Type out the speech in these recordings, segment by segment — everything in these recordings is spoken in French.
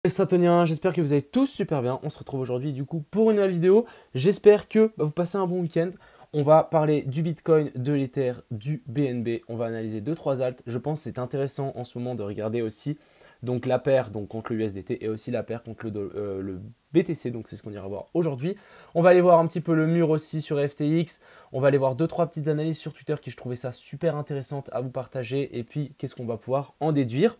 Les Stratoniens, j'espère que vous allez tous super bien. On se retrouve aujourd'hui du coup pour une nouvelle vidéo. J'espère que vous passez un bon week-end. On va parler du Bitcoin, de l'Ether, du BNB. On va analyser 2-3 alts. Je pense que c'est intéressant en ce moment de regarder aussi donc la paire donc, contre le USDT et aussi la paire contre le BTC. Donc c'est ce qu'on ira voir aujourd'hui. On va aller voir un petit peu le mur aussi sur FTX. On va aller voir 2-3 petites analyses sur Twitter qui je trouvais ça super intéressante à vous partager. Et puis qu'est-ce qu'on va pouvoir en déduire.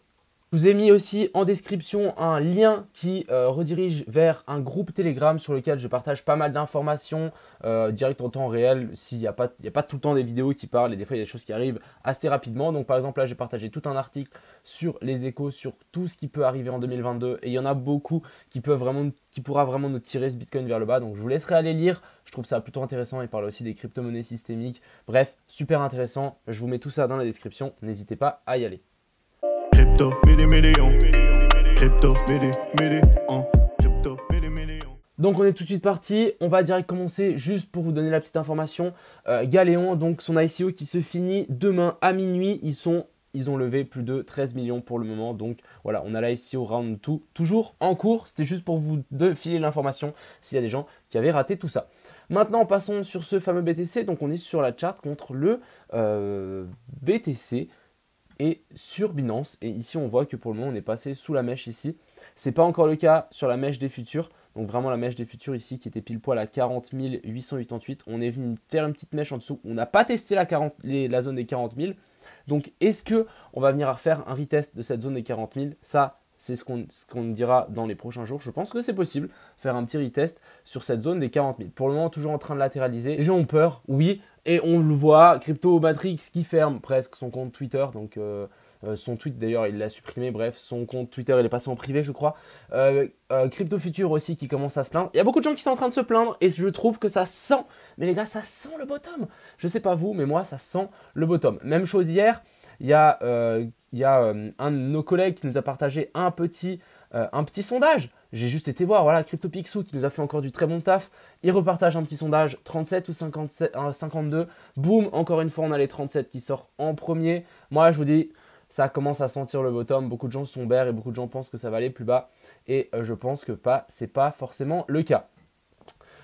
Je vous ai mis aussi en description un lien qui redirige vers un groupe Telegram sur lequel je partage pas mal d'informations direct en temps réel. S'il n'y a pas tout le temps des vidéos qui parlent et des fois il y a des choses qui arrivent assez rapidement. Donc par exemple là j'ai partagé tout un article sur les échos, sur tout ce qui peut arriver en 2022 et il y en a beaucoup qui pourra vraiment nous tirer ce Bitcoin vers le bas. Donc je vous laisserai aller lire. Je trouve ça plutôt intéressant. Il parle aussi des crypto-monnaies systémiques. Bref, super intéressant. Je vous mets tout ça dans la description. N'hésitez pas à y aller. Crypto, million. Crypto, million. Crypto, million. Donc on est tout de suite parti, on va direct commencer juste pour vous donner la petite information. Galéon, donc son ICO qui se finit demain à minuit, ils ont levé plus de 13 millions pour le moment. Donc voilà, on a l'ICO Round 2 toujours en cours, c'était juste pour vous filer l'information s'il y a des gens qui avaient raté tout ça. Maintenant passons sur ce fameux BTC, donc on est sur la chart contre le BTC. Et sur Binance, et ici on voit que pour le moment on est passé sous la mèche ici. C'est pas encore le cas sur la mèche des futurs. Donc vraiment la mèche des futurs ici qui était pile poil à 40 888. On est venu faire une petite mèche en dessous. On n'a pas testé la zone des 40 000. Donc est-ce qu'on va venir faire un retest de cette zone des 40 000? Ça, c'est ce qu'on dira dans les prochains jours. Je pense que c'est possible, faire un petit retest sur cette zone des 40 000. Pour le moment, toujours en train de latéraliser. Les gens ont peur, oui. Et on le voit, Crypto Matrix qui ferme presque son compte Twitter. Donc son tweet d'ailleurs, il l'a supprimé. Bref, son compte Twitter, il est passé en privé, je crois. Crypto Future aussi qui commence à se plaindre. Il y a beaucoup de gens qui sont en train de se plaindre et je trouve que ça sent. Mais les gars, ça sent le bottom. Je sais pas vous, mais moi, ça sent le bottom. Même chose hier. Il y a un de nos collègues qui nous a partagé un petit sondage. J'ai juste été voir, voilà, CryptoPixou qui nous a fait encore du très bon taf. Il repartage un petit sondage, 37 ou 52. Boum, encore une fois, on a les 37 qui sortent en premier. Moi, je vous dis, ça commence à sentir le bottom. Beaucoup de gens sont bears et beaucoup de gens pensent que ça va aller plus bas. Et je pense que c'est pas forcément le cas.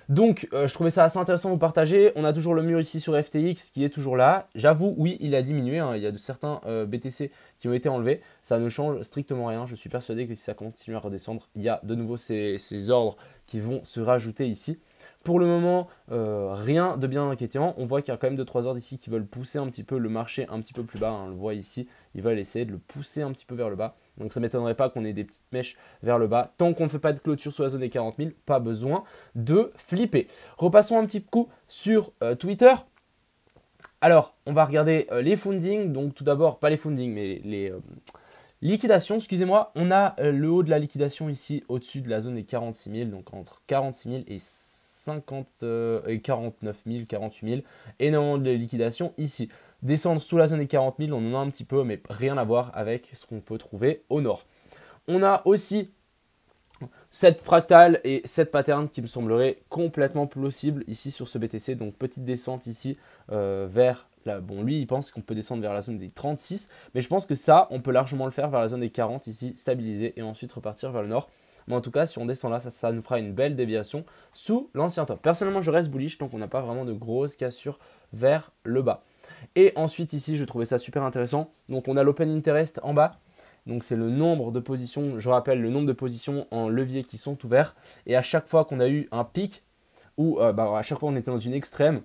Donc, je trouvais ça assez intéressant de vous partager. On a toujours le mur ici sur FTX qui est toujours là. J'avoue, oui, il a diminué. Hein. Il y a de certains BTC qui ont été enlevés. Ça ne change strictement rien. Je suis persuadé que si ça continue à redescendre, il y a de nouveau ces ordres qui vont se rajouter ici. Pour le moment, rien de bien inquiétant. On voit qu'il y a quand même 2-3 ordres ici qui veulent pousser un petit peu le marché un petit peu plus bas. Hein. On le voit ici. Ils veulent essayer de le pousser un petit peu vers le bas. Donc ça ne m'étonnerait pas qu'on ait des petites mèches vers le bas. Tant qu'on ne fait pas de clôture sous la zone des 40 000, pas besoin de flipper. Repassons un petit coup sur Twitter. Alors, on va regarder les fundings. Donc tout d'abord, pas les fundings, mais les liquidations, excusez-moi. On a le haut de la liquidation ici, au-dessus de la zone des 46 000. Donc entre 46 000 et 49 000, 48 000. Énormément de liquidation ici. Descendre sous la zone des 40 000, on en a un petit peu, mais rien à voir avec ce qu'on peut trouver au nord. On a aussi cette fractale et cette pattern qui me semblerait complètement plausible ici sur ce BTC. Donc petite descente ici vers là. Bon, lui, il pense qu'on peut descendre vers la zone des 36, mais je pense que ça, on peut largement le faire vers la zone des 40 ici, stabiliser et ensuite repartir vers le nord. Mais en tout cas, si on descend là, ça nous fera une belle déviation sous l'ancien top. Personnellement, je reste bullish, donc on n'a pas vraiment de grosses cassures vers le bas. Et ensuite, ici, je trouvais ça super intéressant. Donc, on a l'open interest en bas. Donc, c'est le nombre de positions, je rappelle, le nombre de positions en levier qui sont ouverts. Et à chaque fois qu'on a eu un pic, ou à chaque fois qu'on était dans une extrême,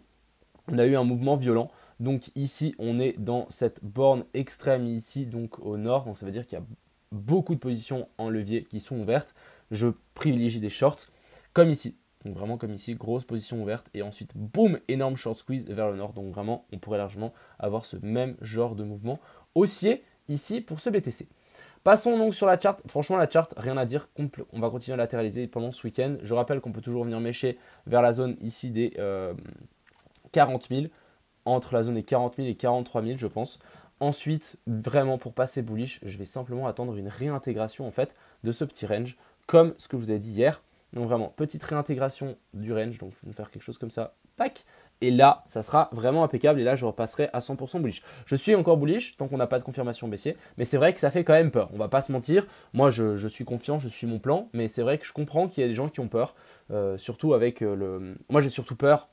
on a eu un mouvement violent. Donc, ici, on est dans cette borne extrême ici, donc au nord. Donc, ça veut dire qu'il y a beaucoup de positions en levier qui sont ouvertes. Je privilégie des shorts, comme ici. Donc vraiment comme ici, grosse position ouverte et ensuite boum, énorme short squeeze vers le nord. Donc vraiment, on pourrait largement avoir ce même genre de mouvement haussier ici pour ce BTC. Passons donc sur la charte. Franchement, la charte, rien à dire. On va continuer à latéraliser pendant ce week-end. Je rappelle qu'on peut toujours venir mécher vers la zone ici des 40 000, entre la zone des 40 000 et 43 000, je pense. Ensuite, vraiment pour passer bullish, je vais simplement attendre une réintégration en fait de ce petit range, comme ce que je vous ai dit hier. Donc vraiment, petite réintégration du range, donc il faut faire quelque chose comme ça, tac. Et là, ça sera vraiment impeccable et là, je repasserai à 100% bullish. Je suis encore bullish tant qu'on n'a pas de confirmation baissier, mais c'est vrai que ça fait quand même peur. On va pas se mentir. Moi, je suis confiant, je suis mon plan, mais c'est vrai que je comprends qu'il y a des gens qui ont peur, surtout avec le... Moi, j'ai surtout peur,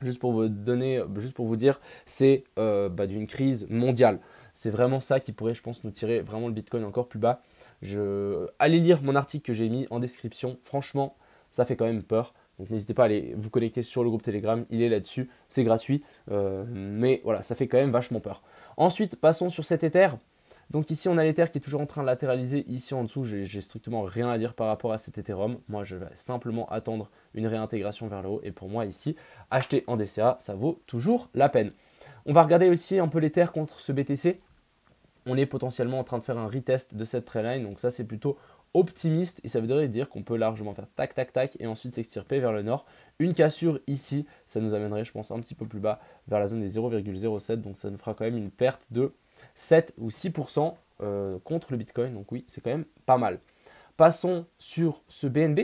juste pour vous dire, c'est d'une crise mondiale. C'est vraiment ça qui pourrait, je pense, nous tirer vraiment le Bitcoin encore plus bas. Allez lire mon article que j'ai mis en description. Franchement, ça fait quand même peur. Donc n'hésitez pas à aller vous connecter sur le groupe Telegram, il est là-dessus, c'est gratuit. Mais voilà, ça fait quand même vachement peur. Ensuite, passons sur cet Ether. Donc ici, on a l'Ether qui est toujours en train de latéraliser. Ici en dessous, j'ai strictement rien à dire par rapport à cet Ethereum. Moi, je vais simplement attendre une réintégration vers le haut. Et pour moi, ici, acheter en DCA, ça vaut toujours la peine. On va regarder aussi un peu l'Ether contre ce BTC. On est potentiellement en train de faire un retest de cette trendline. Donc ça, c'est plutôt optimiste et ça voudrait dire qu'on peut largement faire tac tac tac et ensuite s'extirper vers le nord. Une cassure ici, ça nous amènerait, je pense, un petit peu plus bas vers la zone des 0,07. Donc ça nous fera quand même une perte de 7 ou 6% contre le Bitcoin. Donc oui, c'est quand même pas mal. Passons sur ce BNB.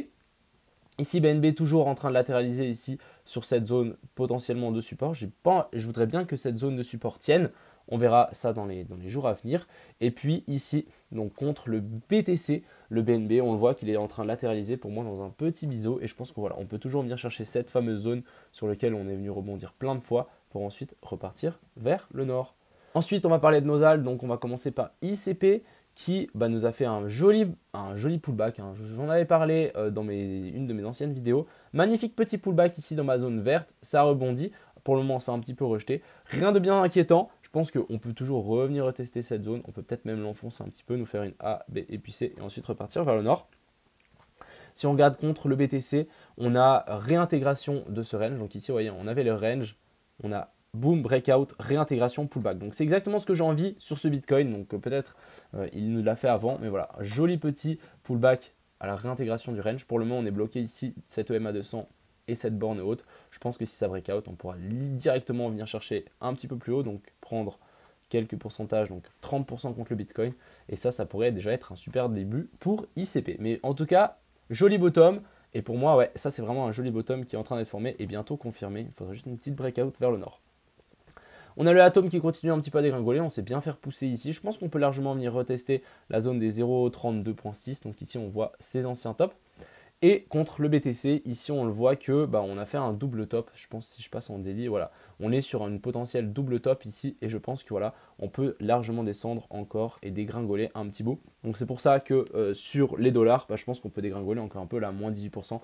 Ici, BNB toujours en train de latéraliser ici sur cette zone potentiellement de support. Je voudrais bien que cette zone de support tienne. On verra ça dans les jours à venir. Et puis ici, donc contre le BTC, le BNB, on le voit qu'il est en train de latéraliser pour moi dans un petit biseau. Et je pense qu'on on peut toujours venir chercher cette fameuse zone sur laquelle on est venu rebondir plein de fois pour ensuite repartir vers le nord. Ensuite, on va parler de nos alts. Donc, on va commencer par ICP qui nous a fait un joli pullback. J'en avais parlé dans une de mes anciennes vidéos. Magnifique petit pullback ici dans ma zone verte. Ça rebondit. Pour le moment, on se fait un petit peu rejeter. Rien de bien inquiétant. Je pense qu'on peut toujours revenir retester cette zone. On peut peut-être même l'enfoncer un petit peu, nous faire une A, B et puis C et ensuite repartir vers le nord. Si on regarde contre le BTC, on a réintégration de ce range. Donc ici, vous voyez, on avait le range. On a boom, breakout, réintégration, pullback. Donc c'est exactement ce que j'ai envie sur ce Bitcoin. Donc peut-être il nous l'a fait avant. Mais voilà, joli petit pullback à la réintégration du range. Pour le moment, on est bloqué ici, cette EMA 200 et cette borne haute. Je pense que si ça break out, on pourra directement venir chercher un petit peu plus haut, donc prendre quelques pourcentages, donc 30% contre le Bitcoin. Et ça pourrait déjà être un super début pour ICP. Mais en tout cas, joli bottom. Et pour moi, ouais, ça c'est vraiment un joli bottom qui est en train d'être formé et bientôt confirmé. Il faudra juste une petite breakout vers le nord. On a le Atom qui continue un petit peu à dégringoler, on s'est bien fait repousser ici. Je pense qu'on peut largement venir retester la zone des 0,32.6. Donc ici, on voit ses anciens tops. Et contre le BTC, ici on le voit que on a fait un double top. Je pense si je passe en daily, voilà, on est sur une potentielle double top ici et je pense que voilà, on peut largement descendre encore et dégringoler un petit bout. Donc c'est pour ça que sur les dollars, je pense qu'on peut dégringoler encore un peu là, moins 18%.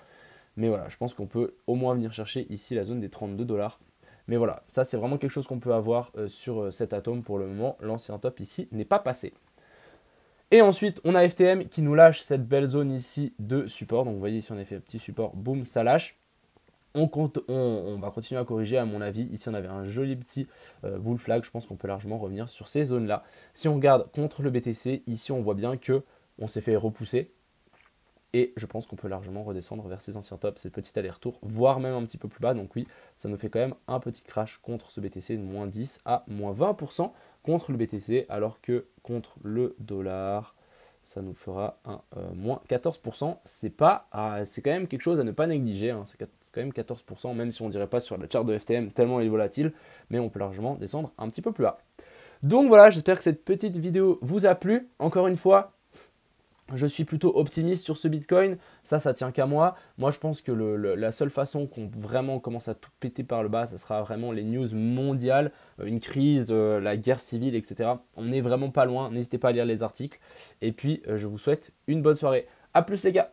Mais voilà, je pense qu'on peut au moins venir chercher ici la zone des 32 $. Mais voilà, ça c'est vraiment quelque chose qu'on peut avoir sur cet Atom pour le moment. L'ancien top ici n'est pas passé. Et ensuite, on a FTM qui nous lâche cette belle zone ici de support. Donc, vous voyez ici, on a fait un petit support, boum, ça lâche. On va continuer à corriger, à mon avis. Ici, on avait un joli petit bull flag. Je pense qu'on peut largement revenir sur ces zones-là. Si on regarde contre le BTC, ici, on voit bien qu'on s'est fait repousser. Et je pense qu'on peut largement redescendre vers ces anciens tops, ces petits allers-retours, voire même un petit peu plus bas. Donc oui, ça nous fait quand même un petit crash contre ce BTC de moins 10 à moins 20% contre le BTC, alors que contre le dollar, ça nous fera un moins 14%. C'est quand même quelque chose à ne pas négliger. Hein. C'est quand même 14%, même si on ne dirait pas sur la charte de FTM, tellement il est volatile. Mais on peut largement descendre un petit peu plus bas. Donc voilà, j'espère que cette petite vidéo vous a plu. Encore une fois, je suis plutôt optimiste sur ce Bitcoin, ça tient qu'à moi. Moi, je pense que la seule façon qu'on vraiment commence à tout péter par le bas, ça sera vraiment les news mondiales, une crise, la guerre civile, etc. On n'est vraiment pas loin, n'hésitez pas à lire les articles. Et puis, je vous souhaite une bonne soirée. A plus les gars!